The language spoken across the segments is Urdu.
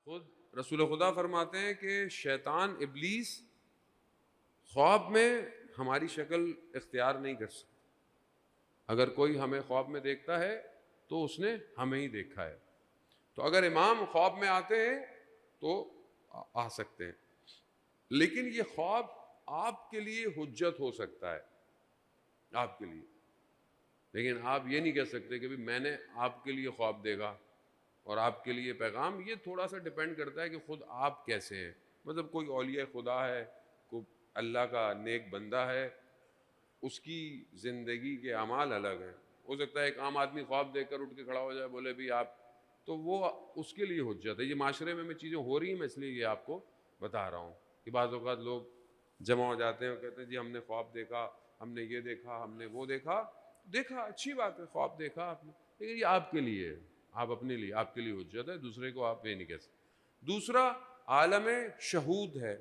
خود رسول خدا فرماتے ہیں کہ شیطان ابلیس خواب میں ہماری شکل اختیار نہیں کر سکتا. اگر کوئی ہمیں خواب میں دیکھتا ہے تو اس نے ہمیں ہی دیکھا ہے. تو اگر امام خواب میں آتے ہیں تو آ سکتے ہیں، لیکن یہ خواب آپ کے لیے حجت ہو سکتا ہے آپ کے لیے، لیکن آپ یہ نہیں کہہ سکتے کہ میں نے آپ کے لیے خواب دیکھا اور آپ کے لیے پیغام. یہ تھوڑا سا ڈپینڈ کرتا ہے کہ خود آپ کیسے ہیں. مطلب کوئی اولیاء خدا ہے، کوئی اللہ کا نیک بندہ ہے، اس کی زندگی کے اعمال الگ ہیں. ہو سکتا ہے ایک عام آدمی خواب دیکھ کر اٹھ کے کھڑا ہو جائے، بولے بھی آپ، تو وہ اس کے لیے حجت ہے. یہ معاشرے میں چیزیں ہو رہی ہیں، میں اس لیے یہ آپ کو بتا رہا ہوں کہ بعض اوقات لوگ جمع ہو جاتے ہیں اور کہتے ہیں جی ہم نے خواب دیکھا، ہم نے یہ دیکھا، ہم نے وہ دیکھا. اچھی بات ہے، خواب دیکھا آپ نے، لیکن یہ آپ کے لیے ہے، آپ اپنے لیے، آپ کے لیے حجت ہے، دوسرے کو آپ یہ نہیں کہہ سکتے. دوسرا عالم شہود ہے،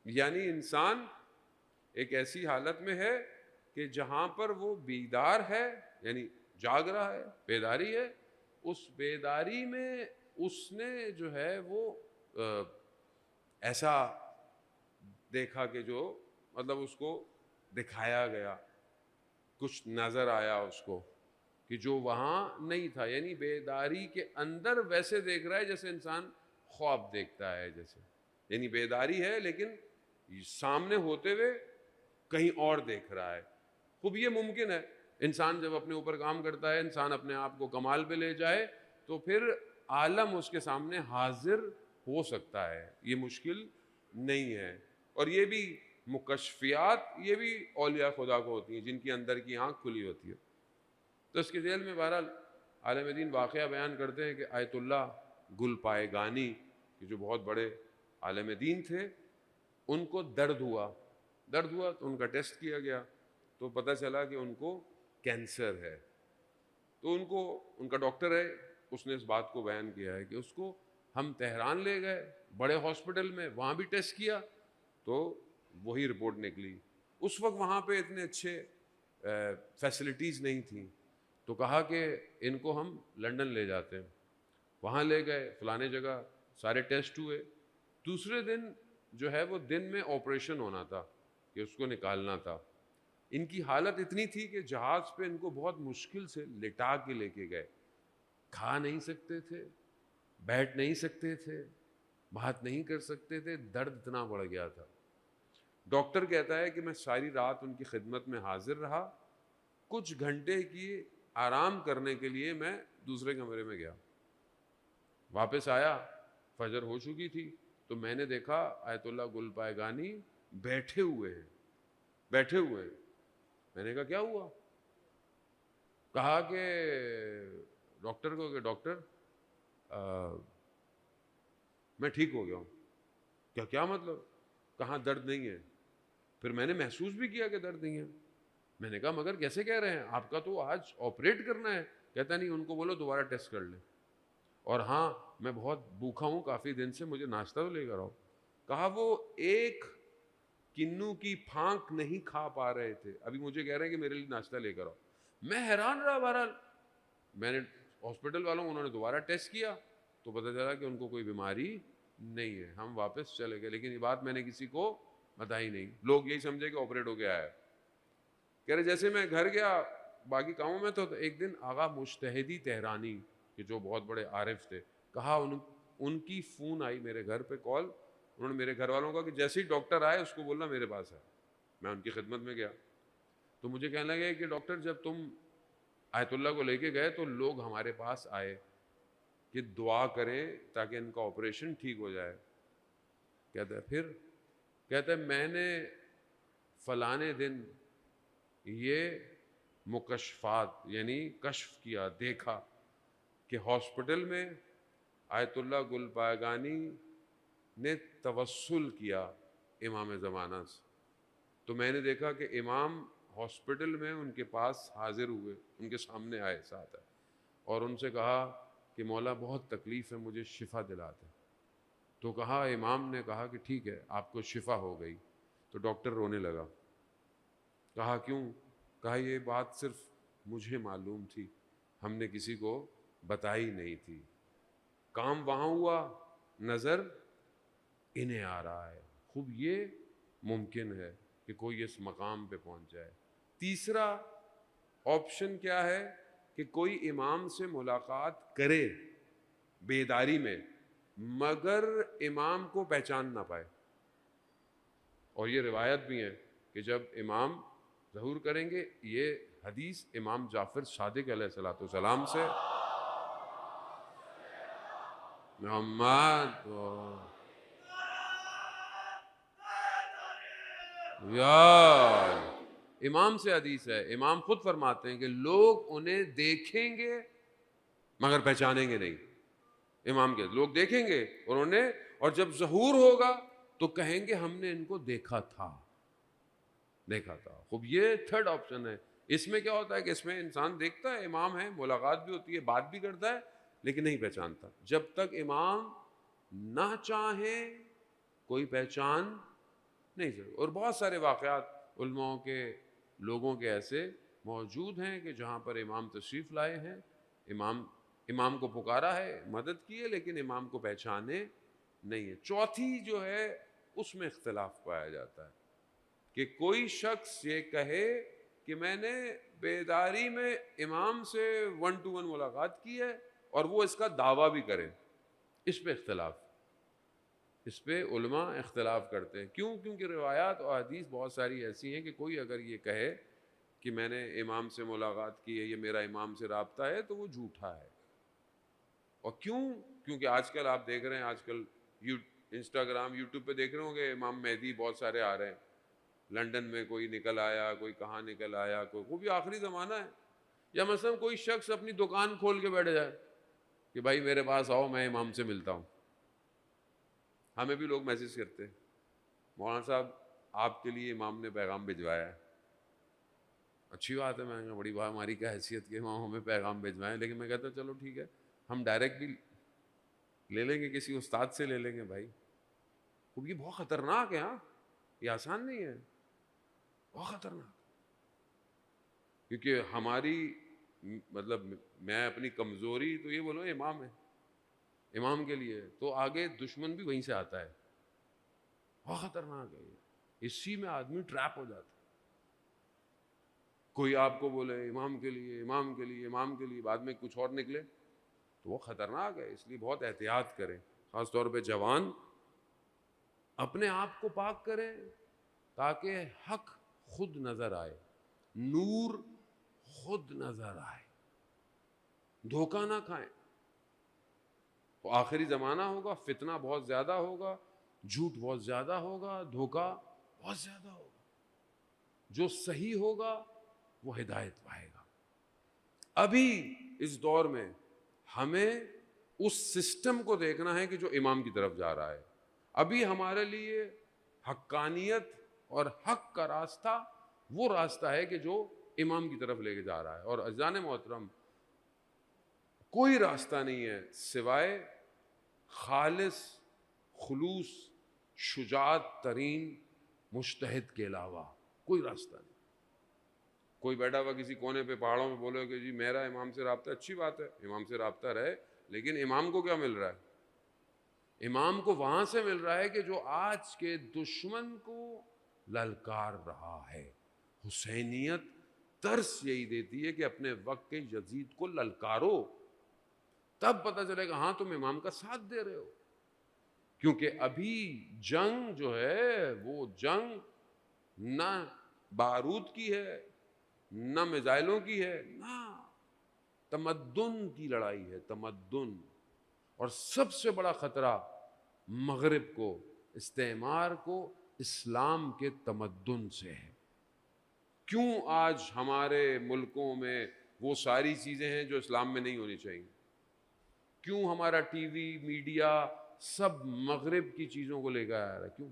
یعنی انسان ایک ایسی حالت میں ہے کہ جہاں پر وہ بیدار ہے، یعنی جاگ رہا ہے، بیداری ہے. اس بیداری میں اس نے جو ہے وہ ایسا دیکھا کہ جو مطلب اس کو دکھایا گیا، کچھ نظر آیا اس کو کہ جو وہاں نہیں تھا. یعنی بیداری کے اندر ویسے دیکھ رہا ہے جیسے انسان خواب دیکھتا ہے، جیسے یعنی بیداری ہے لیکن سامنے ہوتے ہوئے کہیں اور دیکھ رہا ہے. خوب یہ ممکن ہے، انسان جب اپنے اوپر کام کرتا ہے، انسان اپنے آپ کو کمال پہ لے جائے تو پھر عالم اس کے سامنے حاضر ہو سکتا ہے، یہ مشکل نہیں ہے. اور یہ بھی مکشفیات یہ بھی اولیاء خدا کو ہوتی ہیں جن کی اندر کی آنکھ کھلی ہوتی ہے. تو اس کے ذیل میں بہرحال عالم دین واقعہ بیان کرتے ہیں کہ آیت اللہ گل پائے گانی کہ جو بہت بڑے عالم دین تھے، ان کو درد ہوا تو ان کا ٹیسٹ کیا گیا تو پتہ چلا کہ ان کو کینسر ہے. تو ان کا ڈاکٹر ہے، اس نے اس بات کو بیان کیا ہے کہ اس کو ہم تہران لے گئے بڑے ہاسپٹل میں، وہاں بھی ٹیسٹ کیا تو وہی رپورٹ نکلی. اس وقت وہاں پہ اتنے اچھے فیسلٹیز نہیں تھیں، تو کہا کہ ان کو ہم لنڈن لے جاتے ہیں. وہاں لے گئے، فلانے جگہ سارے ٹیسٹ ہوئے. دوسرے دن جو ہے وہ دن میں آپریشن ہونا تھا کہ اس کو نکالنا تھا. ان کی حالت اتنی تھی کہ جہاز پہ ان کو بہت مشکل سے لٹا کے لے کے گئے. کھا نہیں سکتے تھے، بیٹھ نہیں سکتے تھے، بات نہیں کر سکتے تھے، درد اتنا بڑھ گیا تھا. ڈاکٹر کہتا ہے کہ میں ساری رات ان کی خدمت میں حاضر رہا. کچھ گھنٹے کی آرام کرنے کے لیے میں دوسرے کمرے میں گیا، واپس آیا، فجر ہو چکی تھی. تو میں نے دیکھا آیت اللہ گل پائے گانی بیٹھے ہوئے ہیں. میں نے کہا کیا ہوا؟ کہا کہ ڈاکٹر کو کہ ڈاکٹر میں ٹھیک ہو گیا ہوں. کیا مطلب؟ کہاں درد نہیں ہے. پھر میں نے محسوس بھی کیا کہ درد نہیں ہے. میں نے کہا مگر کیسے کہہ رہے ہیں، آپ کا تو آج آپریٹ کرنا ہے. کہتا نہیں، ان کو بولو دوبارہ ٹیسٹ کر لیں، اور ہاں میں بہت بھوکا ہوں کافی دن سے، مجھے ناشتہ تو لے کر آؤ. کہا وہ ایک کنو کی پھانک نہیں کھا پا رہے تھے، ابھی مجھے کہہ رہے ہیں کہ میرے لیے ناشتہ لے کر آؤ. میں حیران رہا. بہرحال میں نے ہاسپٹل والوں انہوں نے دوبارہ ٹیسٹ کیا تو پتہ چلا کہ ان کو کوئی بیماری نہیں ہے. ہم واپس چلے گئے، لیکن یہ بات میں نے کسی کو بتائی نہیں. لوگ یہی سمجھے کہ آپریٹ ہو گیا ہے. کہہ رہے جیسے میں گھر گیا باقی کاموں میں تو ایک دن آغا مجتہدی تہرانی کہ جو بہت بڑے عارف تھے، کہا ان کی فون آئی میرے گھر پہ کال. انہوں نے میرے گھر والوں کو کہا کہ جیسے ہی ڈاکٹر آئے اس کو بولنا میرے پاس ہے. میں ان کی خدمت میں گیا تو مجھے کہنے لگے کہ ڈاکٹر جب تم آیت اللہ کو لے کے گئے تو لوگ ہمارے پاس آئے کہ دعا کریں تاکہ ان کا آپریشن ٹھیک ہو جائے. کہتا ہے پھر؟ کہتا ہے میں نے فلانے دن یہ مکشفات یعنی کشف کیا، دیکھا کہ ہاسپٹل میں آیت اللہ گل پائگانی نے توسل کیا امام زمانہ سے. تو میں نے دیکھا کہ امام ہاسپٹل میں ان کے پاس حاضر ہوئے، ان کے سامنے آئے، ساتھ آئے اور ان سے کہا کہ مولا بہت تکلیف ہے، مجھے شفا دلا دے. تو کہا امام نے کہا کہ ٹھیک ہے آپ کو شفا ہو گئی. تو ڈاکٹر رونے لگا. کہا کیوں؟ کہا یہ بات صرف مجھے معلوم تھی، ہم نے کسی کو بتائی نہیں تھی. کام وہاں ہوا، نظر انہیں آ رہا ہے. خوب یہ ممکن ہے کہ کوئی اس مقام پہ پہنچ جائے. تیسرا آپشن کیا ہے کہ کوئی امام سے ملاقات کرے بیداری میں مگر امام کو پہچان نہ پائے. اور یہ روایت بھی ہے کہ جب امام ظہور کریں گے، یہ حدیث امام جعفر صادق علیہ الصلوۃ والسلام سے محمد یا امام سے حدیث ہے. امام خود فرماتے ہیں کہ لوگ انہیں دیکھیں گے مگر پہچانیں گے نہیں. امام کے لوگ دیکھیں گے اور انہیں، اور جب ظہور ہوگا تو کہیں گے ہم نے ان کو دیکھا تھا. خوب یہ تھرڈ آپشن ہے. اس میں کیا ہوتا ہے کہ اس میں انسان دیکھتا ہے امام ہے، ملاقات بھی ہوتی ہے، بات بھی کرتا ہے، لیکن نہیں پہچانتا. جب تک امام نہ چاہیں کوئی پہچان نہیں سکتا. اور بہت سارے واقعات علماء کے، لوگوں کے ایسے موجود ہیں کہ جہاں پر امام تشریف لائے ہیں، امام کو پکارا ہے، مدد کی ہے، لیکن امام کو پہچانے نہیں ہے. چوتھی جو ہے اس میں اختلاف پایا جاتا ہے کہ کوئی شخص یہ کہے کہ میں نے بیداری میں امام سے 1 to 1 ملاقات کی ہے اور وہ اس کا دعویٰ بھی کرے. اس پہ اختلاف، اس پہ علماء اختلاف کرتے ہیں. کیوں؟ کیونکہ روایات اور حدیث بہت ساری ایسی ہیں کہ کوئی اگر یہ کہے کہ میں نے امام سے ملاقات کی ہے، یہ میرا امام سے رابطہ ہے، تو وہ جھوٹا ہے. اور کیوں؟ کیونکہ آج کل آپ دیکھ رہے ہیں، آج کل انسٹاگرام، یوٹیوب پہ دیکھ رہے ہوں گے امام مہدی بہت سارے آ رہے ہیں. لنڈن میں کوئی نکل آیا، کوئی کہاں نکل آیا، کوئی، وہ بھی آخری زمانہ ہے. یا مثلا کوئی شخص اپنی دکان کھول کے بیٹھ جائے کہ بھائی میرے پاس آؤ، میں امام سے ملتا ہوں. ہمیں بھی لوگ میسج کرتے ہیں، مولانا صاحب آپ کے لیے امام نے پیغام بھجوایا ہے. اچھی بات ہے. میں کہا بڑی بات، ہماری کیا حیثیت کے امام ہمیں پیغام بھجوائیں. لیکن میں کہتا ہوں چلو ٹھیک ہے، ہم ڈائریکٹ بھی لے لیں گے، کسی استاد سے لے لیں گے بھائی. یہ بہت خطرناک ہے. ہاں، یہ آسان نہیں ہے، بہت خطرناک. کیونکہ ہماری، مطلب میں اپنی کمزوری تو یہ بولوں امام ہے، امام کے لیے تو آگے دشمن بھی وہیں سے آتا ہے. بہت خطرناک ہے. اسی میں آدمی ٹریپ ہو جاتا ہے. کوئی آپ کو بولے امام کے لیے، امام کے لیے، امام کے لیے، بعد میں کچھ اور نکلے تو وہ خطرناک ہے. اس لیے بہت احتیاط کریں. خاص طور پہ جوان اپنے آپ کو پاک کریں تاکہ حق خود نظر آئے، نور خود نظر آئے. دھوکہ نہ کھائیں. تو آخری زمانہ ہوگا، فتنہ بہت زیادہ ہوگا، جھوٹ بہت زیادہ ہوگا، دھوکہ بہت زیادہ ہوگا. جو صحیح ہوگا وہ ہدایت پائے گا. ابھی اس دور میں ہمیں اس سسٹم کو دیکھنا ہے کہ جو امام کی طرف جا رہا ہے. ابھی ہمارے لیے حقانیت اور حق کا راستہ وہ راستہ ہے کہ جو امام کی طرف لے کے جا رہا ہے. اور عزیزان محترم، کوئی راستہ نہیں ہے سوائے خالص، خلوص، شجاعت ترین مجتہد کے علاوہ کوئی راستہ نہیں. کوئی بیٹھا ہوا کسی کونے پہ پہاڑوں میں بولے کہ جی میرا امام سے رابطہ، اچھی بات ہے، امام سے رابطہ رہے، لیکن امام کو کیا مل رہا ہے؟ امام کو وہاں سے مل رہا ہے کہ جو آج کے دشمن کو للکار رہا ہے. حسینیت ترس یہی دیتی ہے کہ اپنے وقت کے یزید کو للکارو، تب پتہ چلے گا ہاں تم امام کا ساتھ دے رہے ہو. کیونکہ ابھی جنگ جو ہے وہ جنگ نہ بارود کی ہے، نہ میزائلوں کی ہے، نہ تمدن کی لڑائی ہے. تمدن. اور سب سے بڑا خطرہ مغرب کو، استعمار کو اسلام کے تمدن سے ہے. کیوں آج ہمارے ملکوں میں وہ ساری چیزیں ہیں جو اسلام میں نہیں ہونی چاہیے؟ کیوں ہمارا ٹی وی، میڈیا سب مغرب کی چیزوں کو لے کے آ رہا ہے؟ کیوں؟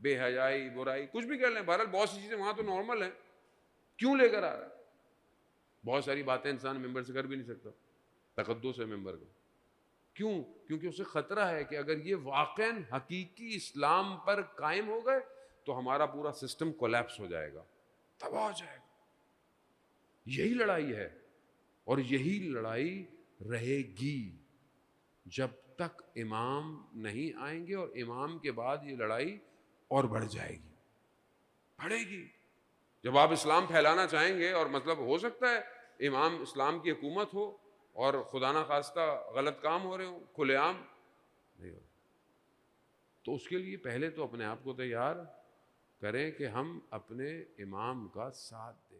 بے حیائی، برائی، کچھ بھی کر لیں، بہرحال بہت سی چیزیں وہاں تو نارمل ہیں. کیوں لے کر آ رہا ہے؟ بہت ساری باتیں انسان ممبر سے کر بھی نہیں سکتا، تقدس ہے ممبر کا. کیوں؟ کیونکہ اسے خطرہ ہے کہ اگر یہ واقعاً حقیقی اسلام پر قائم ہو گئے تو ہمارا پورا سسٹم کولیپس ہو جائے گا، تباہ ہو جائے گا. یہی لڑائی ہے اور یہی لڑائی رہے گی. جب تک امام نہیں آئیں گے، اور امام کے بعد یہ لڑائی اور بڑھ جائے گی، بڑھے گی۔ جب آپ اسلام پھیلانا چاہیں گے، اور مطلب ہو سکتا ہے امام اسلام کی حکومت ہو اور خدا نہ خواستہ غلط کام ہو رہے ہوں کھلے عام، نہیں ہو، تو اس کے لیے پہلے تو اپنے آپ کو تیار کریں کہ ہم اپنے امام کا ساتھ دیں۔